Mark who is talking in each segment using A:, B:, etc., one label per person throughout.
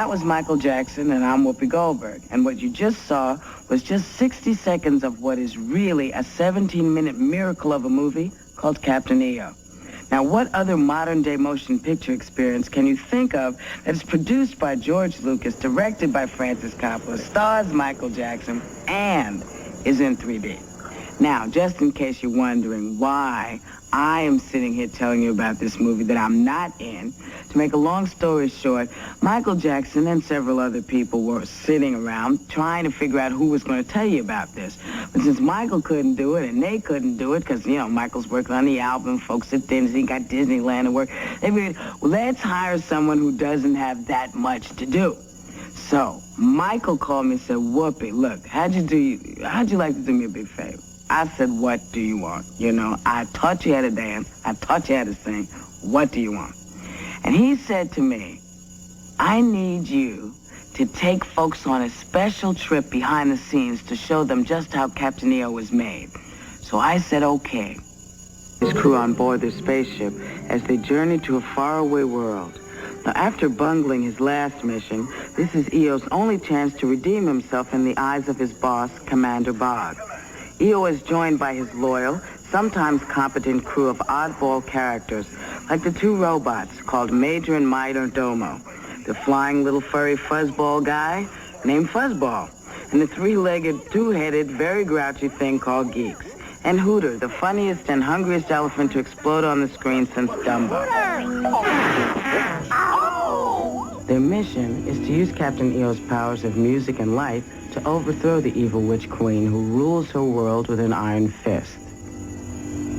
A: that was Michael Jackson, and I'm Whoopi Goldberg. And what you just saw was just 60 seconds of what is really a 17-minute miracle of a movie called Captain EO. Now, what other modern-day motion picture experience can you think of that is produced by George Lucas, directed by Francis Coppola, stars Michael Jackson, and is in 3D? Now, just in case you're wondering why I am sitting here telling you about this movie that I'm not in, to make a long story short, Michael Jackson and several other people were sitting around trying to figure out who was going to tell you about this. But since Michael couldn't do it and they couldn't do it because, you know, Michael's working on the album, folks at Disney got Disneyland to work, they figured, well, let's hire someone who doesn't have that much to do. So Michael called me and said, Whoopi, look, how'd you like to do me a big favor? I said, what do you want? You know, I taught you how to dance. I taught you how to sing. What do you want? And he said to me, I need you to take folks on a special trip behind the scenes to show them just how Captain EO was made. So I said, okay. His crew on board their spaceship as they journeyed to a faraway world. Now, after bungling his last mission, this is EO's only chance to redeem himself in the eyes of his boss, Commander Bog. EO is joined by his loyal, sometimes competent crew of oddball characters, like the two robots called Major and Minor Domo, the flying little furry fuzzball guy named Fuzzball, and the three-legged, two-headed, very grouchy thing called Geeks, and Hooter, the funniest and hungriest elephant to explode on the screen since Dumbo. Their mission is to use Captain EO's powers of music and light to overthrow the evil witch queen who rules her world with an iron fist.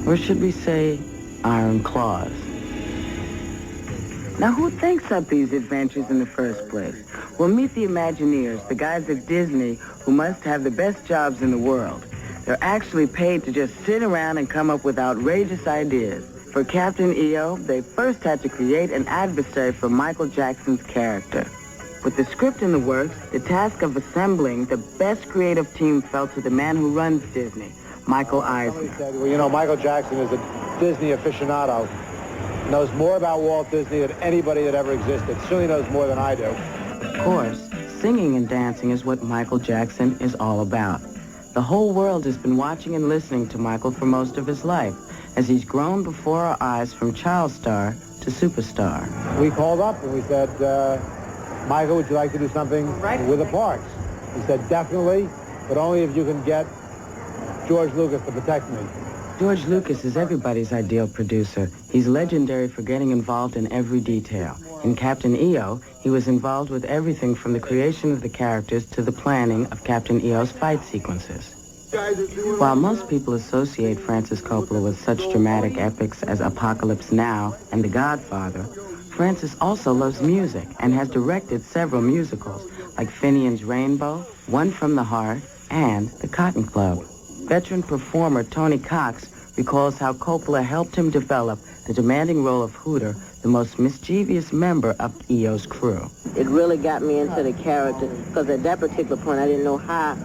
A: Or should we say, iron claws? Now, who thinks up these adventures in the first place? Well, meet the Imagineers, the guys at Disney who must have the best jobs in the world. They're actually paid to just sit around and come up with outrageous ideas. For Captain EO, they first had to create an adversary for Michael Jackson's character. With the script in the works, the task of assembling the best creative team fell to the man who runs Disney, Michael Eisner.
B: Said, well, you know, Michael Jackson is a Disney aficionado, knows more about Walt Disney than anybody that ever existed. Certainly knows more than I do.
A: Of course, singing and dancing is what Michael Jackson is all about. The whole world has been watching and listening to Michael for most of his life, as he's grown before our eyes from child star to superstar.
B: We called up and we said, Michael, would you like to do something with the parks? He said, definitely, but only if you can get George Lucas to protect me.
A: George Lucas is everybody's ideal producer. He's legendary for getting involved in every detail. In Captain EO, he was involved with everything from the creation of the characters to the planning of Captain EO's fight sequences. While most people associate Francis Coppola with such dramatic epics as Apocalypse Now and The Godfather, Francis also loves music and has directed several musicals, like Finian's Rainbow, One from the Heart, and The Cotton Club. Veteran performer Tony Cox recalls how Coppola helped him develop the demanding role of Hooter, the most mischievous member of EO's crew.
C: It really got me into the character, because at that particular point, I didn't know how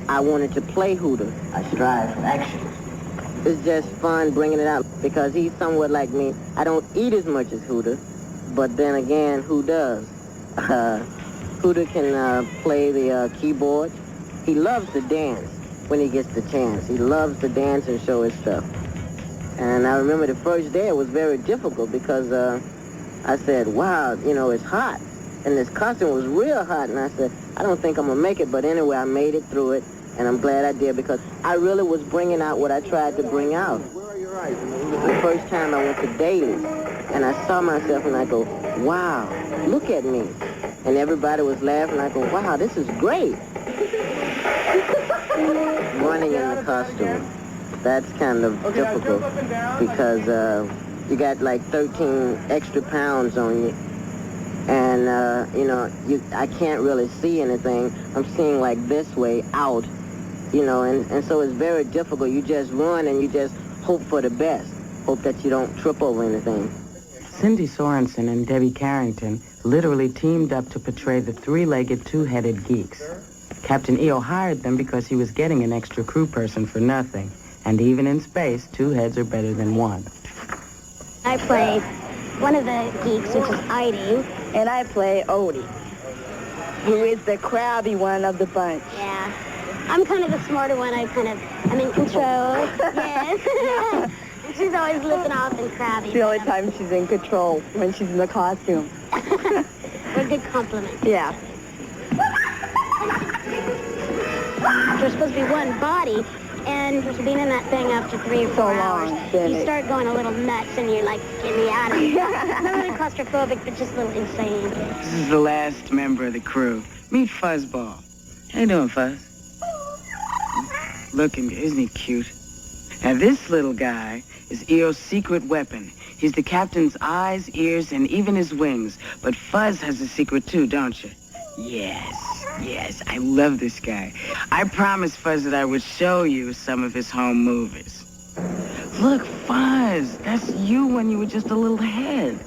C: I wanted to play Hooter. I strive for action. It's just fun bringing it out, because he's somewhat like me. I don't eat as much as Hooter, but then again, who does? Hooter can play the keyboard. He loves to dance when he gets the chance. He loves to dance and show his stuff. And I remember the first day it was very difficult because I said, wow, you know, it's hot. And this costume was real hot. And I said, I don't think I'm going to make it. But anyway, I made it through it. And I'm glad I did because I really was bringing out what I tried to bring out. The first time I went to Daly and I saw myself and I go, wow, look at me. And everybody was laughing. I go, wow, this is great. Running in the costume. That's kind of difficult because you got like 13 extra pounds on you. And, you know, I can't really see anything. I'm seeing like this way out, you know, and so it's very difficult. You just run and you just hope for the best. Hope that you don't trip over anything.
A: Cindy Sorensen and Debbie Carrington literally teamed up to portray the three-legged, two-headed geeks. Captain EO hired them because he was getting an extra crew person for nothing. And even in space, two heads are better than one.
D: I play one of the geeks, which is Heidi, and I play Odie. who is the crabby one of the bunch.
E: Yeah. I'm kind of the smarter one. I'm in control. Yes. And she's always looking off and crabby.
D: It's the only time she's in control, when she's in the costume.
E: We're a good compliment.
D: Yeah.
E: There's supposed to be one body, and being in that thing after 3 or 4 hours, you start going a little nuts, and you're like, get me out of here. Not really claustrophobic, but just a little insane.
A: This is the last member of the crew. Meet Fuzzball. How you doing, Fuzz? Looking, isn't he cute? Now, this little guy is EO's secret weapon. He's the captain's eyes, ears, and even his wings. But Fuzz has a secret, too, don't you? Yes, I love this guy. I promised Fuzz that I would show you some of his home movies. Look, Fuzz, that's you when you were just a little head.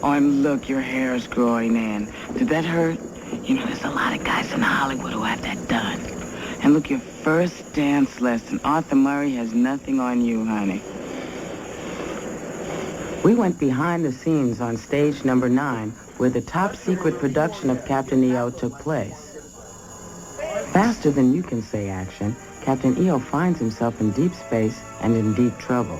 A: Oh, and look, your hair is growing in. Did that hurt? You know, there's a lot of guys in Hollywood who have that done. And look, your first dance lesson. Arthur Murray has nothing on you, honey. We went behind the scenes on stage number 9, where the top secret production of Captain EO took place. Faster than you can say action, Captain EO finds himself in deep space and in deep trouble.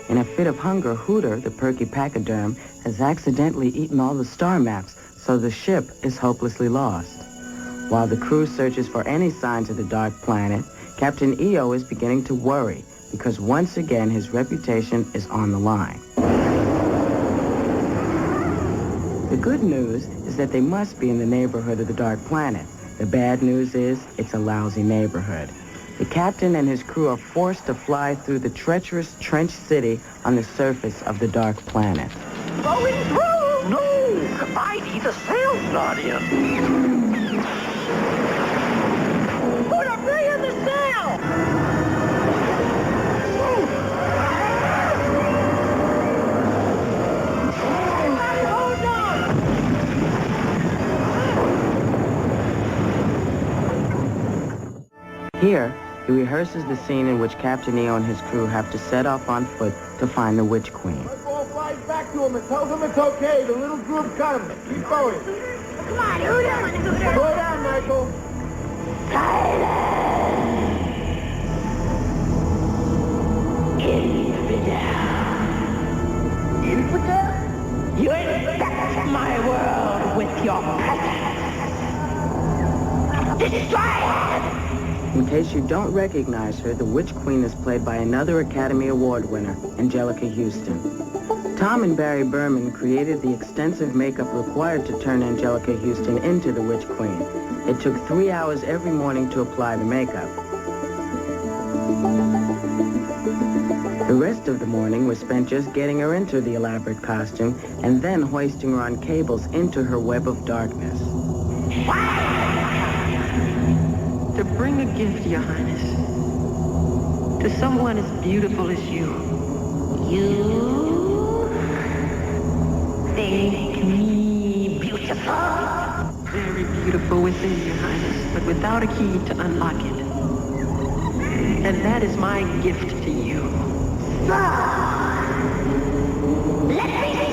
A: In a fit of hunger, Hooter, the perky pachyderm, has accidentally eaten all the star maps, so the ship is hopelessly lost. While the crew searches for any signs of the dark planet, Captain EO is beginning to worry, because once again his reputation is on the line. The good news is that they must be in the neighborhood of the dark planet. The bad news is it's a lousy neighborhood. The captain and his crew are forced to fly through the treacherous trench city on the surface of the dark planet.
F: Going through! No! I need the sails not in. Put a bring in the sail!
A: Here, he rehearses the scene in which Captain EO and his crew have to set off on foot to find the Witch Queen.
B: Ball flies back to him and tells him it's okay. The little group cut him. Keep going.
E: Come on, Hooter.
B: Slow down, Michael.
F: Infidel? You infect my world with your presence. Destroy!
A: In case you don't recognize her, the Witch Queen is played by another Academy Award winner, Angelica Houston. Tom and Barry Berman created the extensive makeup required to turn Angelica Houston into the Witch Queen. It took 3 hours every morning to apply the makeup. The rest of the morning was spent just getting her into the elaborate costume and then hoisting her on cables into her web of darkness.
G: To bring a gift, Your Highness, to someone as beautiful as you.
F: You think me beautiful?
G: Very beautiful within, Your Highness, but without a key to unlock it. And that is my gift to you.
F: Let me see